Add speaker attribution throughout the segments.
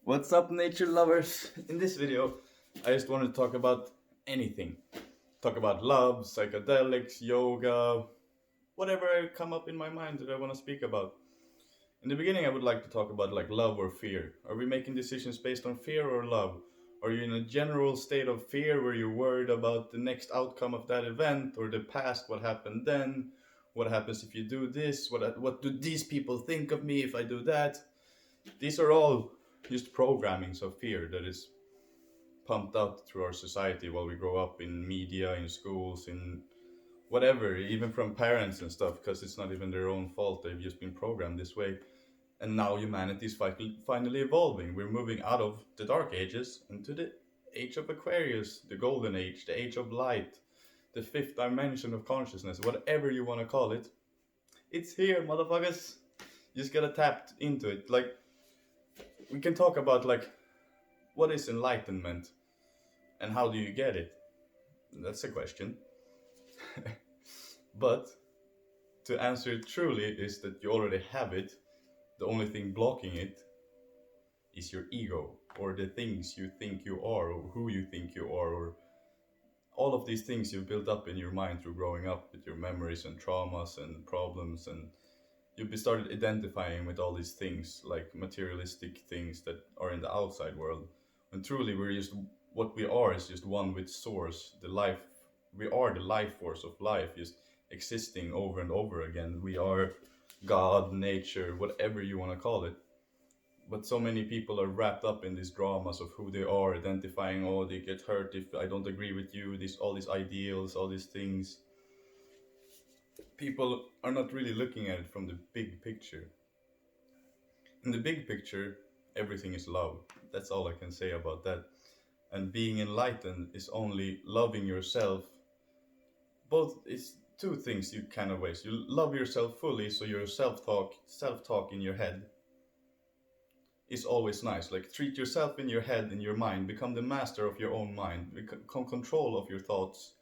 Speaker 1: What's up, nature lovers? In this video, I just wanted to talk about anything. Talk about love, psychedelics, yoga, whatever come up in my mind that I want to speak about. In the beginning, I would like to talk about like love or fear. Are we making decisions based on fear or love? Are you in a general state of fear where you're worried about the next outcome of that event or the past, what happened then? What happens if you do this? What do these people think of me if I do that? These are all just programmings of fear that is pumped out through our society while we grow up in media, in schools, in whatever, even from parents and stuff, because it's not even their own fault. They've just been programmed this way. And now humanity is finally evolving. We're moving out of the dark ages into the age of Aquarius, the golden age, the age of light, the fifth dimension of consciousness, whatever you want to call it. It's here, motherfuckers. You just gotta tap into it. Like, we can talk about like what is enlightenment and how do you get it? That's a question. But to answer it truly is that you already have it. The only thing blocking it is your ego, or the things you think you are, or who you think you are, or all of these things you've built up in your mind through growing up with your memories and traumas and problems, and you've started identifying with all these things, like materialistic things that are in the outside world. And truly, we're just what we are is just one with source, the life. We are the life force of life, just existing over and over again. We are God, nature, whatever you want to call it. But so many people are wrapped up in these dramas of who they are, identifying, oh, they get hurt if I don't agree with you, all these ideals, all these things. People are not really looking at it from the big picture. In the big picture, everything is love. That's all I can say about that. And being enlightened is only loving yourself. Both, it's two things you kind of ways. You love yourself fully, so your self-talk in your head is always nice. Like, treat yourself in your head, in your mind, become the master of your own mind, become control of your thoughts,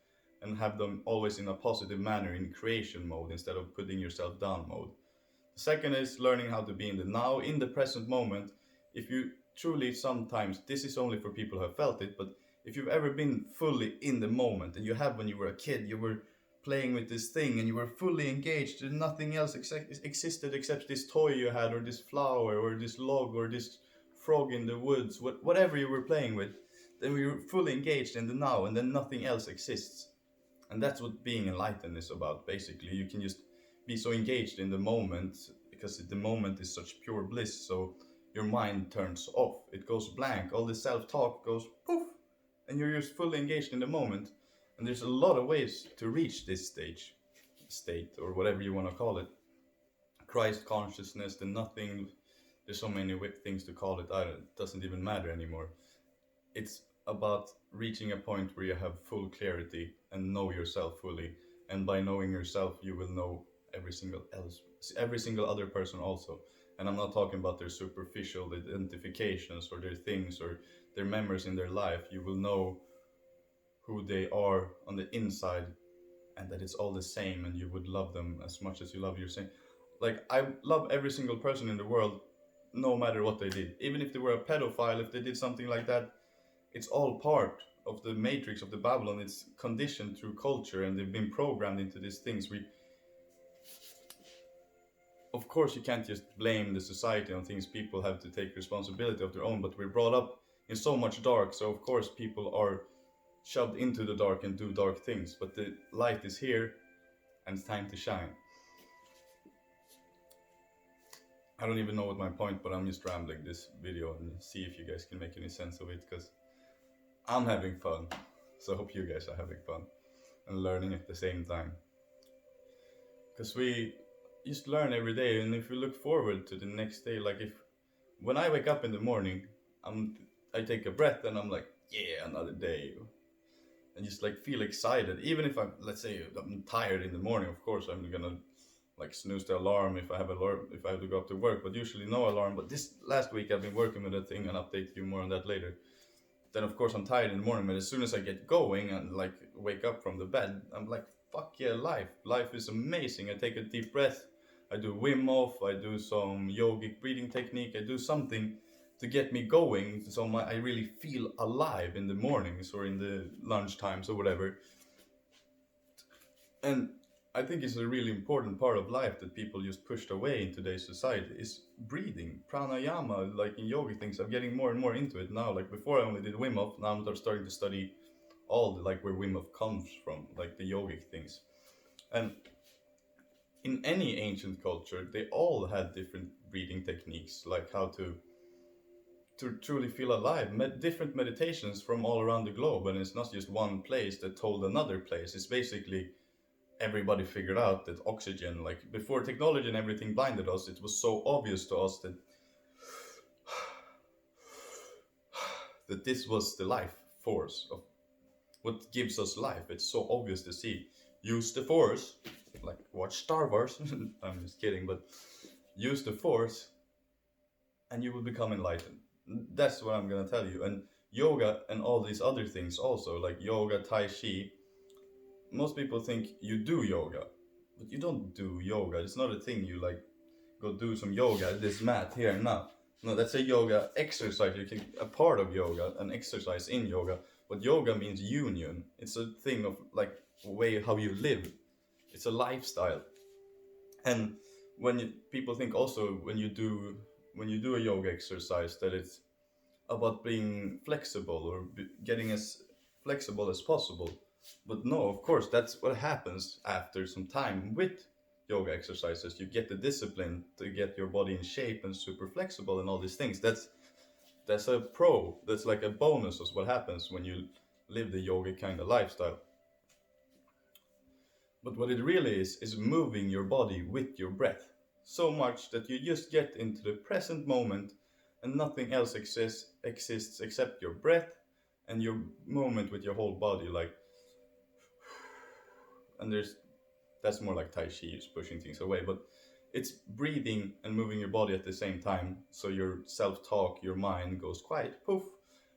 Speaker 1: and have them always in a positive manner, in creation mode instead of putting yourself down mode. The second is learning how to be in the now, in the present moment. If you truly, sometimes, this is only for people who have felt it, but if you've ever been fully in the moment, and you have when you were a kid, you were playing with this thing and you were fully engaged and nothing else existed except this toy you had, or this flower, or this log, or this frog in the woods, whatever you were playing with, then we were fully engaged in the now, and then nothing else exists. And that's what being enlightened is about, basically. You can just be so engaged in the moment, because the moment is such pure bliss, so your mind turns off, it goes blank, all the self-talk goes poof, and you're just fully engaged in the moment. And there's a lot of ways to reach this state, or whatever you want to call it. Christ consciousness, the nothing, there's so many things to call it, it doesn't even matter anymore. It's about reaching a point where you have full clarity and know yourself fully. And by knowing yourself, you will know every single other person also. And I'm not talking about their superficial identifications or their things or their memories in their life. You will know who they are on the inside, and that it's all the same, and you would love them as much as you love yourself. Like, I love every single person in the world, no matter what they did. Even if they were a pedophile, if they did something like that, it's all part of the matrix of the Babylon. It's conditioned through culture, and they've been programmed into these things. Of course, you can't just blame the society on things. People have to take responsibility of their own, but we're brought up in so much dark, so of course people are shoved into the dark and do dark things. But the light is here, and it's time to shine. I don't even know what my point, but I'm just rambling this video and see if you guys can make any sense of it, because I'm having fun. So I hope you guys are having fun and learning at the same time. Because we just learn every day, and if we look forward to the next day, like when I wake up in the morning, I take a breath and I'm like, yeah, another day. And just like feel excited, even if let's say I'm tired in the morning. Of course I'm gonna like snooze the alarm if I have to go up to work, but usually no alarm. But this last week I've been working with that thing, and I'll update you more on that later. Then of course I'm tired in the morning, but as soon as I get going and like wake up from the bed, I'm like, fuck yeah, life is amazing. I take a deep breath, I do Wim Hof, I do some yogic breathing technique, I do something to get me going, so I really feel alive in the mornings or in the lunch times or whatever. And I think it's a really important part of life that people just pushed away in today's society is breathing, pranayama, like in yoga things. I'm getting more and more into it now. Like before I only did Wim Hof, now I'm starting to study all the, like where Wim Hof comes from, like the yogic things. And in any ancient culture, they all had different breathing techniques, like how to truly feel alive. Different meditations from all around the globe, and it's not just one place that told another place. It's basically everybody figured out that oxygen, like before technology and everything blinded us, it was so obvious to us that this was the life force of what gives us life. It's so obvious to see. Use the force, like watch Star Wars. I'm just kidding, but use the force and you will become enlightened. That's what I'm gonna tell you. And yoga and all these other things also, like yoga, tai chi. Most people think you do yoga, but you don't do yoga. It's not a thing you like go do some yoga, this mat here now. No, that's a yoga exercise. You can a part of yoga, an exercise in yoga. But yoga means union. It's a thing of like way how you live. It's a lifestyle. And people think also when you do a yoga exercise that it's about being flexible or getting as flexible as possible. But no, of course, that's what happens after some time with yoga exercises. You get the discipline to get your body in shape and super flexible and all these things. That's a pro. That's like a bonus of what happens when you live the yoga kind of lifestyle. But what it really is moving your body with your breath. So much that you just get into the present moment and nothing else exists except your breath and your moment with your whole body. Like, and that's more like Tai Chi, is pushing things away, but it's breathing and moving your body at the same time. So your self-talk, your mind goes quiet, poof,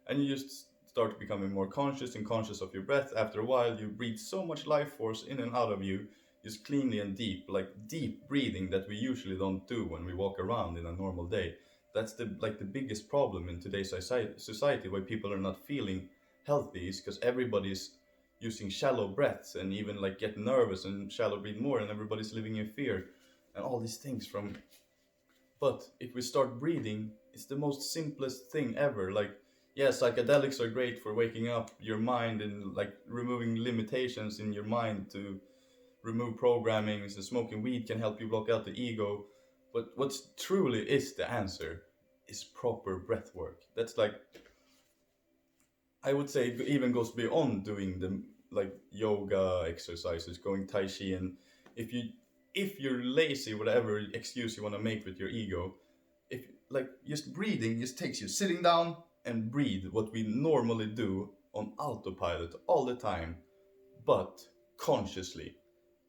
Speaker 1: and you just start becoming more conscious and conscious of your breath. After a while, you breathe so much life force in and out of you, just cleanly and deep, like deep breathing that we usually don't do when we walk around in a normal day. That's the biggest problem in today's society where people are not feeling healthy is because everybody's using shallow breaths and even like get nervous and shallow breathe more, and everybody's living in fear and all these things from. But if we start breathing, it's the most simplest thing ever. Like, yeah, psychedelics are great for waking up your mind and like removing limitations in your mind to remove programming. So smoking weed can help you block out the ego. But what truly is the answer is proper breath work. That's like, I would say it even goes beyond doing the like yoga exercises, going tai chi, and if you're lazy, whatever excuse you want to make with your ego, if like just breathing just takes you sitting down and breathe what we normally do on autopilot all the time, but consciously,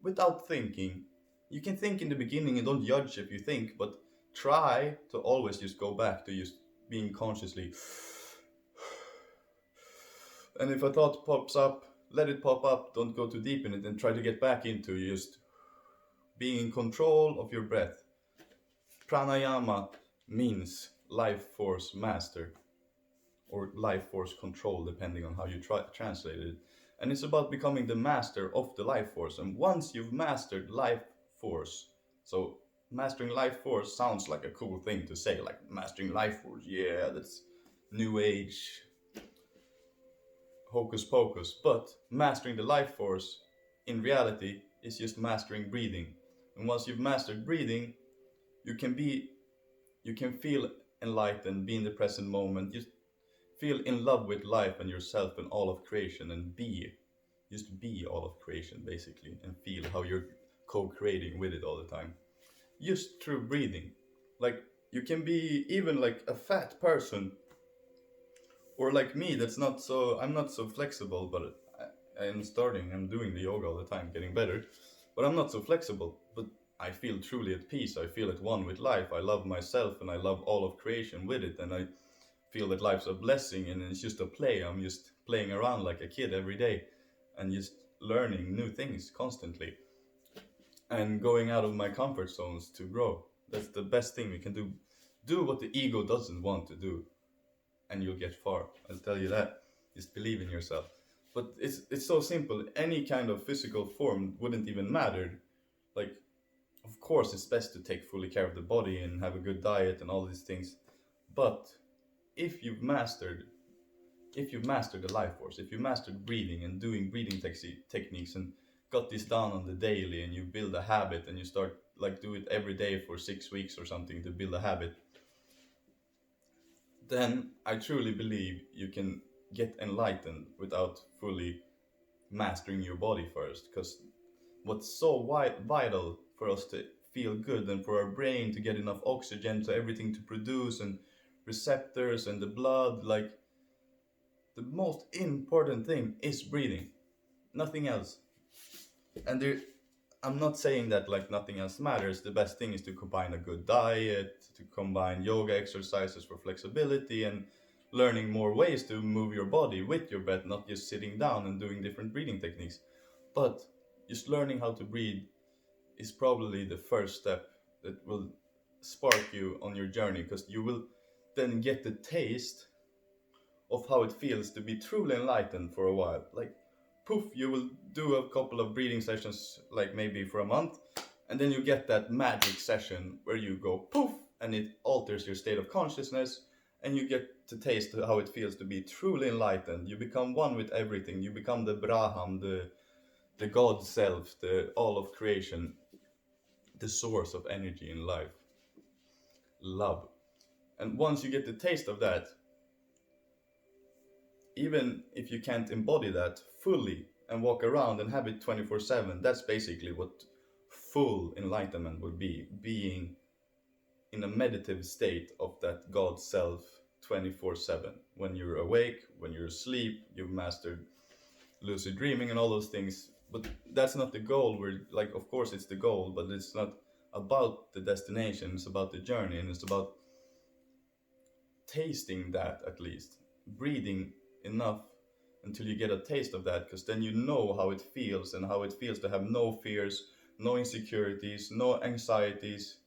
Speaker 1: without thinking. You can think in the beginning and don't judge if you think, but try to always just go back to just being consciously. And if a thought pops up, let it pop up, don't go too deep in it, and try to get back into just being in control of your breath. Pranayama means life force master, or life force control, depending on how you translate it. And it's about becoming the master of the life force. And once you've mastered life force, so mastering life force sounds like a cool thing to say, like mastering life force, yeah, that's new age hocus pocus. But mastering the life force in reality is just mastering breathing. And once you've mastered breathing, you can feel enlightened, be in the present moment, just feel in love with life and yourself and all of creation, and just be all of creation basically, and feel how you're co-creating with it all the time, just through breathing. Like, you can be even like a fat person, or like me, I'm not so flexible, but I'm doing the yoga all the time, getting better, but I'm not so flexible. But I feel truly at peace, I feel at one with life, I love myself and I love all of creation with it, and I feel that life's a blessing and it's just a play. I'm just playing around like a kid every day and just learning new things constantly and going out of my comfort zones to grow. That's the best thing we can do do what the ego doesn't want to do, and you'll get far. I'll tell you that. Just believe in yourself. But it's so simple. Any kind of physical form wouldn't even matter. Like, of course, it's best to take fully care of the body and have a good diet and all these things. But if you've mastered the life force, if you mastered breathing and doing breathing techniques and got this down on the daily, and you build a habit and you start like do it every day for 6 weeks or something to build a habit, then I truly believe you can get enlightened without fully mastering your body first. Because what's so vital for us to feel good and for our brain to get enough oxygen to everything to produce and receptors and the blood, like the most important thing is breathing, nothing else. And I'm not saying that like nothing else matters. The best thing is to combine a good diet, to combine yoga exercises for flexibility, and learning more ways to move your body with your breath, not just sitting down and doing different breathing techniques. But just learning how to breathe is probably the first step that will spark you on your journey, because you will then get the taste of how it feels to be truly enlightened for a while. Like, poof, you will do a couple of breathing sessions, like maybe for a month, and then you get that magic session where you go poof, and it alters your state of consciousness, and you get to taste how it feels to be truly enlightened. You become one with everything. You become the Brahman, the God self, the all of creation, the source of energy in life, love. And once you get the taste of that, even if you can't embody that fully and walk around and have it 24/7, that's basically what full enlightenment would be, being in a meditative state of that God self 24/7. When you're awake, when you're asleep, you've mastered lucid dreaming and all those things. But that's not the goal. We're like, of course it's the goal, but it's not about the destination. It's about the journey, and it's about tasting that, at least breathing enough until you get a taste of that, because then you know how it feels, and how it feels to have no fears, no insecurities, no anxieties.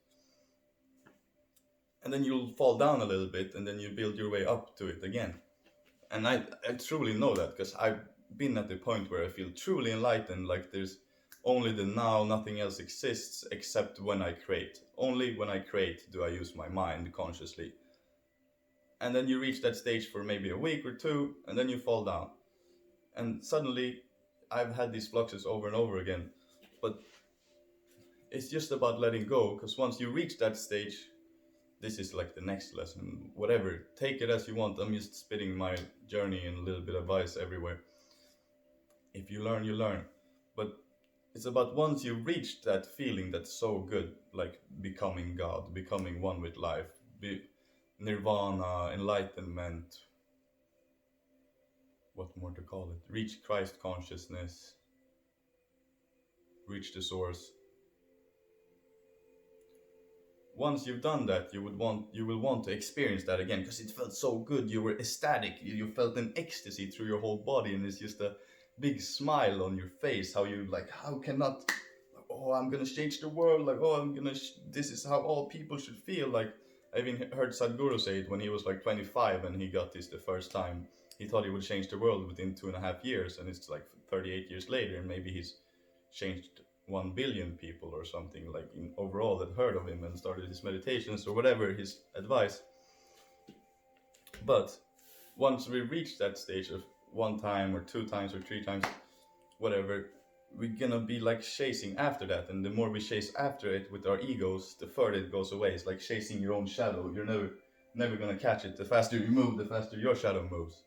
Speaker 1: And then you'll fall down a little bit, and then you build your way up to it again. And I truly know that, because I've been at the point where I feel truly enlightened, like there's only the now, nothing else exists except when I create. Only when I create do I use my mind consciously. And then you reach that stage for maybe a week or two, and then you fall down. And suddenly, I've had these fluxes over and over again. But it's just about letting go, because once you reach that stage, this is like the next lesson. Whatever, take it as you want. I'm just spitting my journey and a little bit of advice everywhere. If you learn, you learn. But it's about once you reach that feeling that's so good, like becoming God, becoming one with life, nirvana, enlightenment, what more to call it? Reach Christ consciousness, reach the source. Once you've done that, you will want to experience that again, because it felt so good. You were ecstatic. You felt an ecstasy through your whole body, and it's just a big smile on your face. How you like, how cannot? Oh, I'm gonna change the world. Like, oh, I'm gonna. This is how all people should feel. Like, I even heard Sadhguru say it when he was like 25 and he got this the first time. He thought he would change the world within 2.5 years, and it's like 38 years later, and maybe he's changed 1 billion people or something, like in overall, that heard of him and started his meditations or whatever his advice. But once we reach that stage of 1 time or 2 times or 3 times, whatever, we're gonna be like chasing after that, and the more we chase after it with our egos, the further it goes away. It's like chasing your own shadow. You're never gonna catch it. The faster you move, the faster your shadow moves.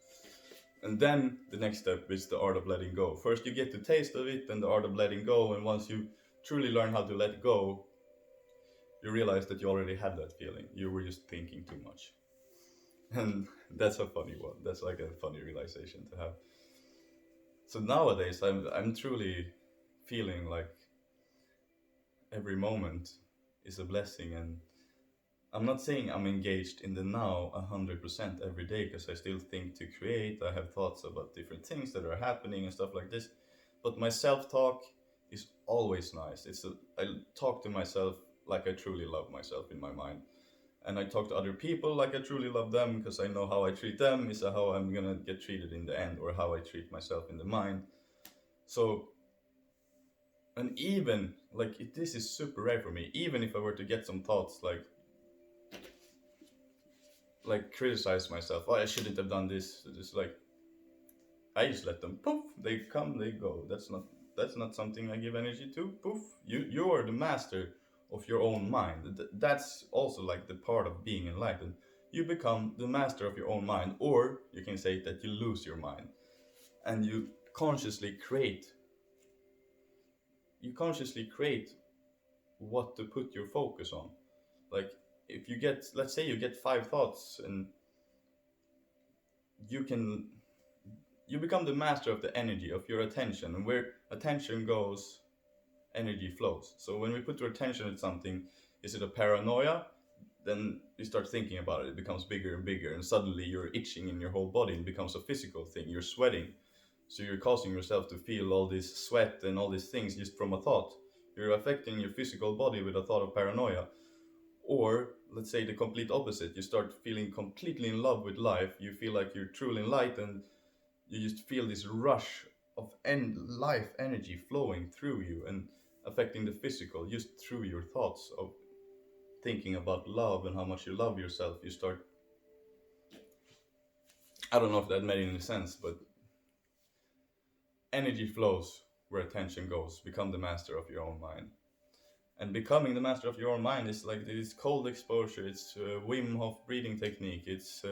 Speaker 1: And then the next step is the art of letting go. First you get the taste of it, then the art of letting go, and once you truly learn how to let go, you realize that you already had that feeling. You were just thinking too much. And that's a funny one. That's like a funny realization to have. So nowadays I'm truly feeling like every moment is a blessing, and I'm not saying I'm engaged in the now 100% every day, because I still think to create. I have thoughts about different things that are happening and stuff like this. But my self-talk is always nice. I talk to myself like I truly love myself in my mind. and I talk to other people like I truly love them, because I know how I treat them is how I'm gonna get treated in the end, or how I treat myself in the mind. So, and even like this is super rare for me. Even if I were to get some thoughts like criticize myself, oh, I shouldn't have done this. It's like I just let them poof. They come, they go. That's not something I give energy to. Poof. You are the master of your own mind. That's also like the part of being enlightened. You become the master of your own mind, or you can say that you lose your mind, and consciously create. You consciously create what to put your focus on. Like if you get, let's say you get 5 thoughts, and you can you become the master of the energy of your attention, and where attention goes, energy flows. So when we put our attention at something, is it a paranoia? Then you start thinking about it. It becomes bigger and bigger, and suddenly you're itching in your whole body and becomes a physical thing. You're sweating, so you're causing yourself to feel all this sweat and all these things just from a thought. You're affecting your physical body with a thought of paranoia. Or let's say the complete opposite. You start feeling completely in love with life. You feel like you're truly enlightened. You just feel this rush of life energy flowing through you and affecting the physical just through your thoughts of thinking about love and how much you love yourself. You start, I don't know if that made any sense, but energy flows where attention goes. Become the master of your own mind. And becoming the master of your own mind is like this cold exposure. It's Wim Hof breathing technique. It's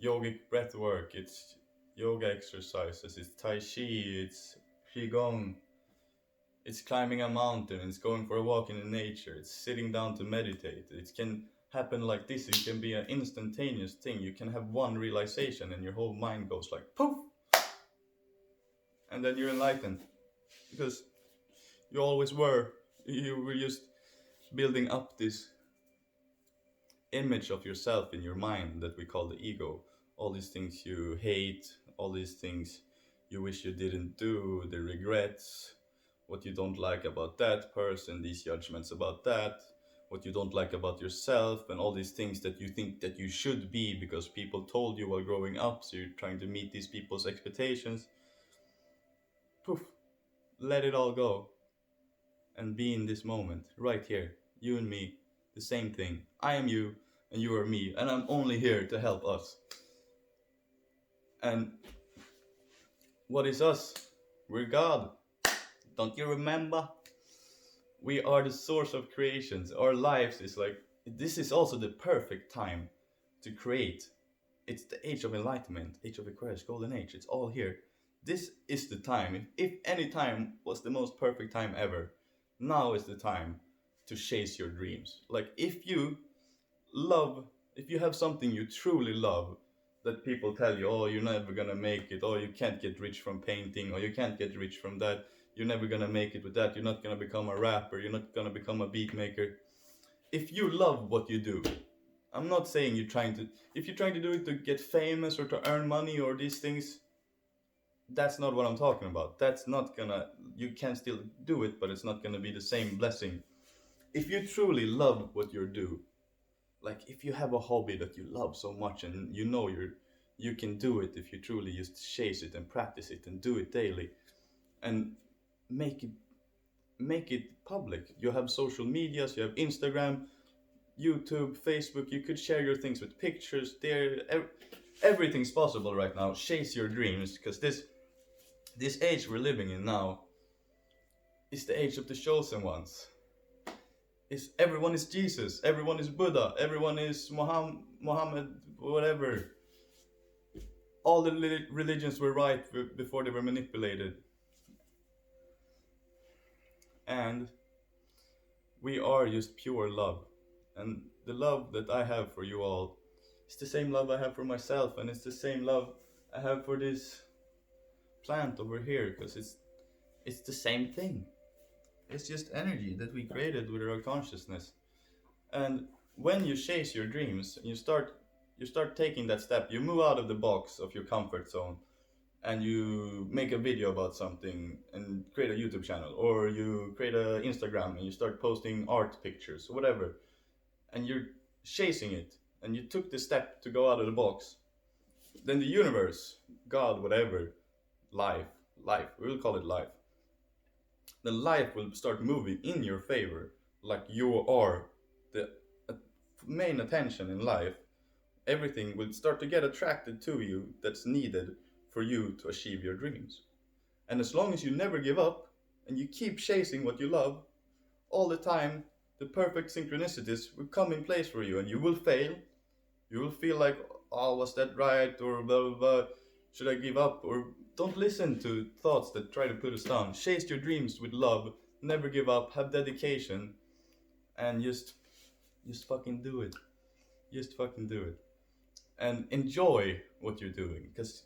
Speaker 1: yogic breath work. It's yoga exercises. It's Tai Chi. It's Qigong. It's climbing a mountain. It's going for a walk in the nature. It's sitting down to meditate. It can happen like this. It can be an instantaneous thing. You can have one realization and your whole mind goes like poof. And then you're enlightened. Because you always were. You were just building up this image of yourself in your mind that we call the ego. All these things you hate, all these things you wish you didn't do, the regrets, what you don't like about that person, these judgments about that, what you don't like about yourself, and all these things that you think that you should be because people told you while growing up, so you're trying to meet these people's expectations. Poof, let it all go and be in this moment, right here, you and me, the same thing. I am you and you are me, and I'm only here to help us. And what is us? We're God. Don't you remember? We are the source of creations. Our lives is like, this is also the perfect time to create. It's the age of enlightenment, age of Aquarius, golden age. It's all here. This is the time. If any time was the most perfect time ever, now is the time to chase your dreams. Like if you have something you truly love, that people tell you, oh, you're never gonna make it, oh, you can't get rich from painting, or you can't get rich from that, you're never gonna make it with that, you're not gonna become a rapper, you're not gonna become a beat maker. If you love what you do, I'm not saying if you're trying to do it to get famous or to earn money or these things, that's not what I'm talking about. You can still do it, but it's not gonna be the same blessing. If you truly love what you do, like if you have a hobby that you love so much and you can do it if you truly just chase it and practice it and do it daily and make it public. You have social medias, you have Instagram, YouTube, Facebook, you could share your things with pictures there. Everything's possible right now. Chase your dreams, because this age we're living in now is the age of the chosen ones. Everyone is Jesus, everyone is Buddha, everyone is Muhammad, whatever. All the religions were right before they were manipulated. And we are just pure love. And the love that I have for you all is the same love I have for myself, and it's the same love I have for this plant over here, because it's the same thing. It's just energy that we created with our consciousness. And when you chase your dreams, you start taking that step. You move out of the box of your comfort zone, and you make a video about something and create a YouTube channel, or you create an Instagram and you start posting art pictures, whatever. And you're chasing it, and you took the step to go out of the box, then the universe, God, whatever, life, we will call it life, then life will start moving in your favor, like you are the main attention in life. Everything will start to get attracted to you that's needed for you to achieve your dreams. And as long as you never give up and you keep chasing what you love all the time, the perfect synchronicities will come in place for you, and you will fail. You will feel like, oh, was that right? Or blah, blah, blah. Should I give up? Or don't listen to thoughts that try to put us down. Chase your dreams with love. Never give up. Have dedication. And just fucking do it. Just fucking do it. And enjoy what you're doing. Because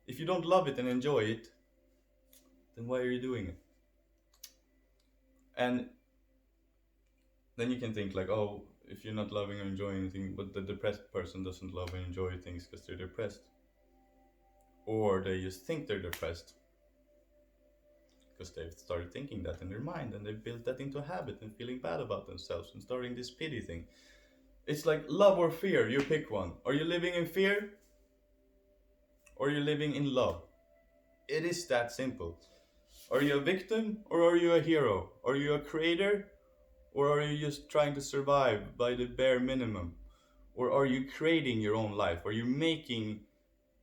Speaker 1: if you don't love it and enjoy it, then why are you doing it? And then you can think like, oh, if you're not loving or enjoying anything, but the depressed person doesn't love and enjoy things because they're depressed. Or they just think they're depressed because they've started thinking that in their mind, and they've built that into a habit and feeling bad about themselves and starting this pity thing. It's like love or fear, you pick one. Are you living in fear? Or are you living in love? It is that simple. Are you a victim or are you a hero? Are you a creator or are you just trying to survive by the bare minimum? Or are you creating your own life? Are you making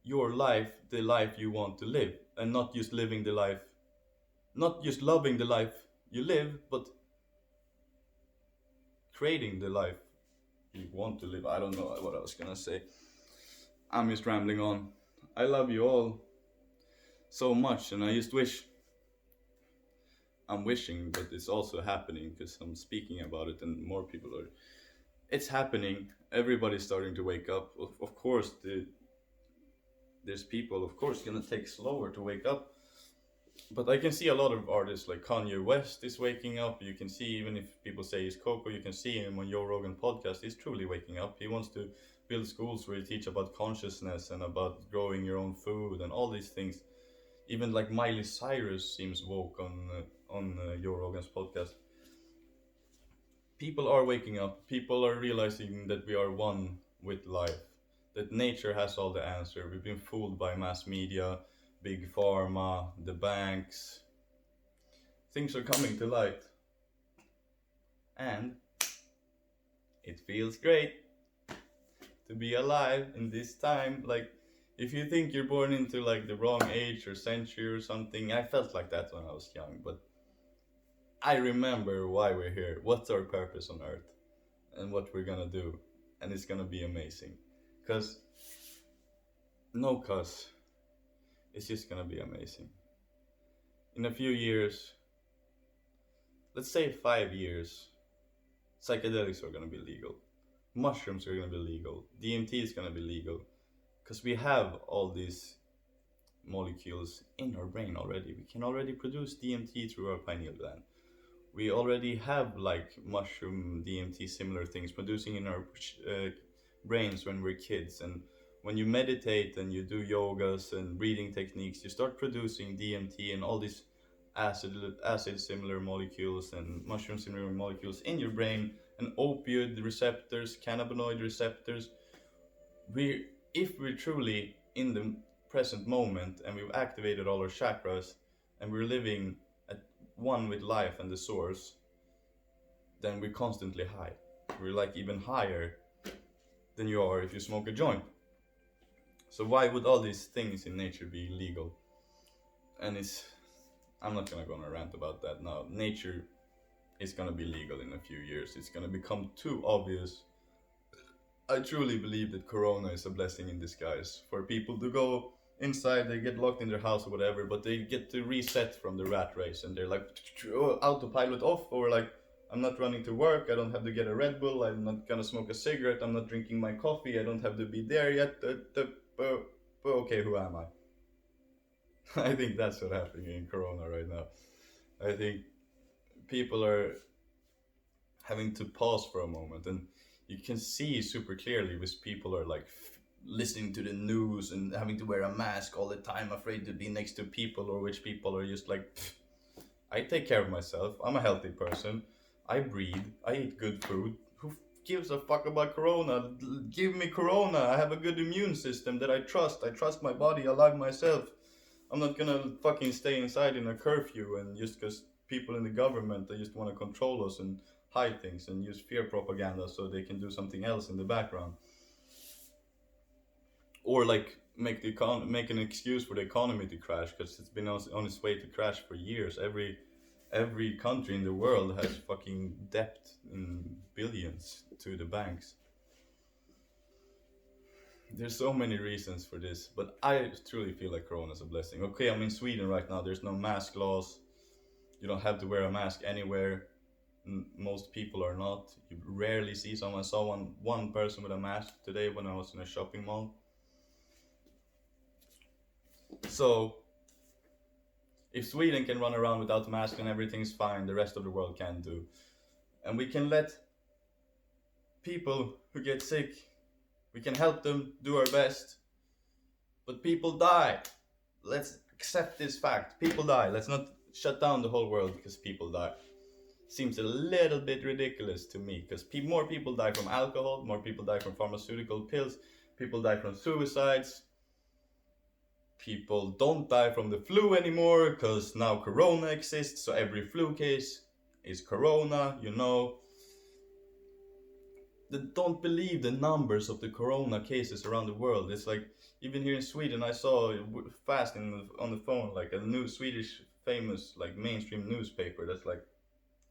Speaker 1: your life the life you want to live, and not just living the life, not just loving the life you live, but creating the life you want to live? I don't know what I was gonna say. I'm just rambling on. I love you all so much, and I just wish, I'm wishing, but it's also happening because I'm speaking about it and more people are. It's happening. Everybody's starting to wake up. Of course, there's people, of course, gonna take slower to wake up. But I can see a lot of artists like Kanye West is waking up. You can see, even if people say he's Coco, you can see him on Joe Rogan podcast. He's truly waking up. He wants to build schools where he teach about consciousness and about growing your own food and all these things. Even like Miley Cyrus seems woke on Joe Rogan's podcast. People are waking up. People are realizing that we are one with life. That nature has all the answer. We've been fooled by mass media, big pharma, the banks. Things are coming to light. And it feels great to be alive in this time. Like, if you think you're born into like the wrong age or century or something, I felt like that when I was young, but I remember why we're here, what's our purpose on earth, and what we're gonna do, and it's gonna be amazing. Cause it's just gonna be amazing. In a few years, let's say 5 years, psychedelics are gonna be legal. Mushrooms are gonna be legal. DMT is gonna be legal. Because we have all these molecules in our brain already. We can already produce DMT through our pineal gland. We already have like mushroom DMT similar things producing in our brains when we're kids. And when you meditate and you do yogas and breathing techniques, you start producing DMT and all these acid similar molecules and mushroom similar molecules in your brain, and opioid receptors, cannabinoid receptors. If we're truly in the present moment and we've activated all our chakras and we're living at one with life and the source, then we're constantly high. We're like even higher than you are if you smoke a joint. So why would all these things in nature be illegal? And I'm not gonna go on a rant about that now. Nature is gonna be legal in a few years. It's gonna become too obvious. I truly believe that Corona is a blessing in disguise for people to go inside, they get locked in their house or whatever, but they get to reset from the rat race and they're like autopilot off, or like, I'm not running to work, I don't have to get a Red Bull, I'm not gonna smoke a cigarette, I'm not drinking my coffee, I don't have to be there yet. Okay, who am I? I think that's what's happening in Corona right now. I think people are having to pause for a moment, and you can see super clearly which people are like listening to the news and having to wear a mask all the time, afraid to be next to people, or which people are just like, I take care of myself, I'm a healthy person, I breathe, I eat good food, who gives a fuck about corona? Give me corona. I have a good immune system that I trust. I trust my body. I love myself. I'm not gonna fucking stay inside in a curfew and just because people in the government, they just want to control us and hide things and use fear propaganda so they can do something else in the background. Or like make make an excuse for the economy to crash because it's been on its way to crash for years. Every country in the world has fucking debt in billions to the banks. There's so many reasons for this, but I truly feel like Corona is a blessing. Okay, I'm in Sweden right now. There's no mask laws. You don't have to wear a mask anywhere. Most people are not. You rarely see someone. I saw one person with a mask today when I was in a shopping mall. So if Sweden can run around without mask and everything's fine, the rest of the world can do. And we can let people who get sick, we can help them, do our best. But people die. Let's accept this fact. People die. Let's not shut down the whole world because people die. Seems a little bit ridiculous to me because more people die from alcohol, more people die from pharmaceutical pills, people die from suicides. People don't die from the flu anymore because now corona exists, so every flu case is corona, you know. Don't believe the numbers of the corona cases around the world. It's like, even here in Sweden, I saw fast on the phone, like a new Swedish famous like mainstream newspaper that's like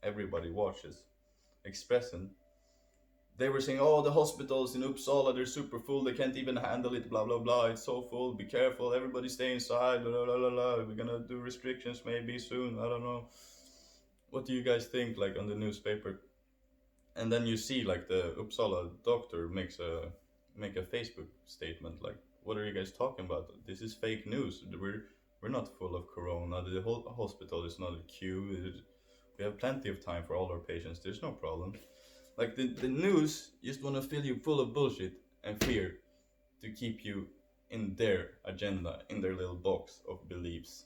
Speaker 1: everybody watches, Expressen. They were saying, oh, the hospitals in Uppsala, they're super full, they can't even handle it, blah, blah, blah, it's so full, be careful, everybody stay inside, blah, blah, blah, blah, we're gonna do restrictions maybe soon, I don't know. What do you guys think, like, on the newspaper? And then you see, like, the Uppsala doctor make a Facebook statement, like, what are you guys talking about? This is fake news, we're not full of corona, the whole hospital is not a queue, we have plenty of time for all our patients, there's no problem. Like the news just want to fill you full of bullshit and fear to keep you in their agenda, in their little box of beliefs.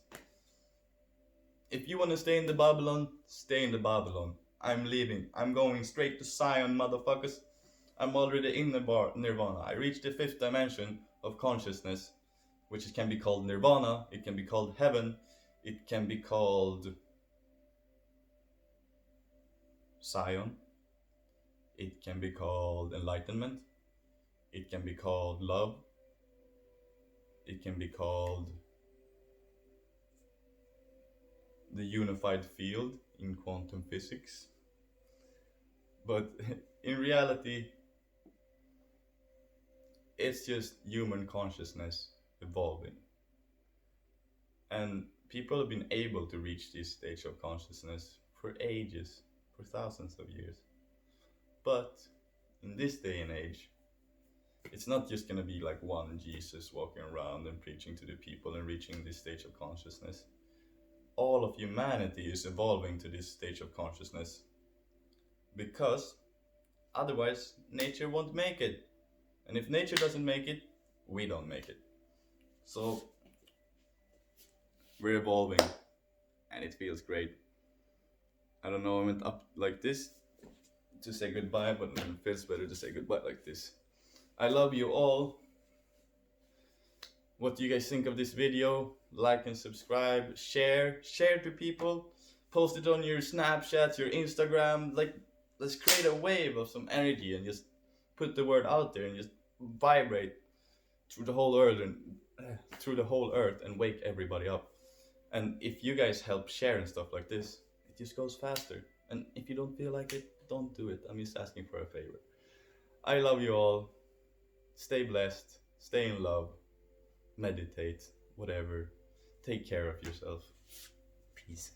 Speaker 1: If you want to stay in the Babylon, stay in the Babylon. I'm leaving. I'm going straight to Zion, motherfuckers. I'm already in the Nirvana. I reached the 5th dimension of consciousness, which can be called Nirvana, it can be called heaven, it can be called Zion. It can be called enlightenment. It can be called love. It can be called the unified field in quantum physics. But in reality, it's just human consciousness evolving. And people have been able to reach this stage of consciousness for ages, for thousands of years. But in this day and age, it's not just gonna be like one Jesus walking around and preaching to the people and reaching this stage of consciousness. All of humanity is evolving to this stage of consciousness because otherwise nature won't make it. And if nature doesn't make it, we don't make it. So we're evolving and it feels great. I don't know, I went up like this to say goodbye, but it feels better to say goodbye like this. I love you all. What do you guys think of this video? Like and subscribe, share to people, post it on your Snapchats, your Instagram. Like, let's create a wave of some energy and just put the word out there and just vibrate through the whole earth and wake everybody up. And if you guys help share and stuff like this, it just goes faster. And if you don't feel like it, don't do it. I'm just asking for a favor. I love you all. Stay blessed. Stay in love. Meditate. Whatever. Take care of yourself. Peace.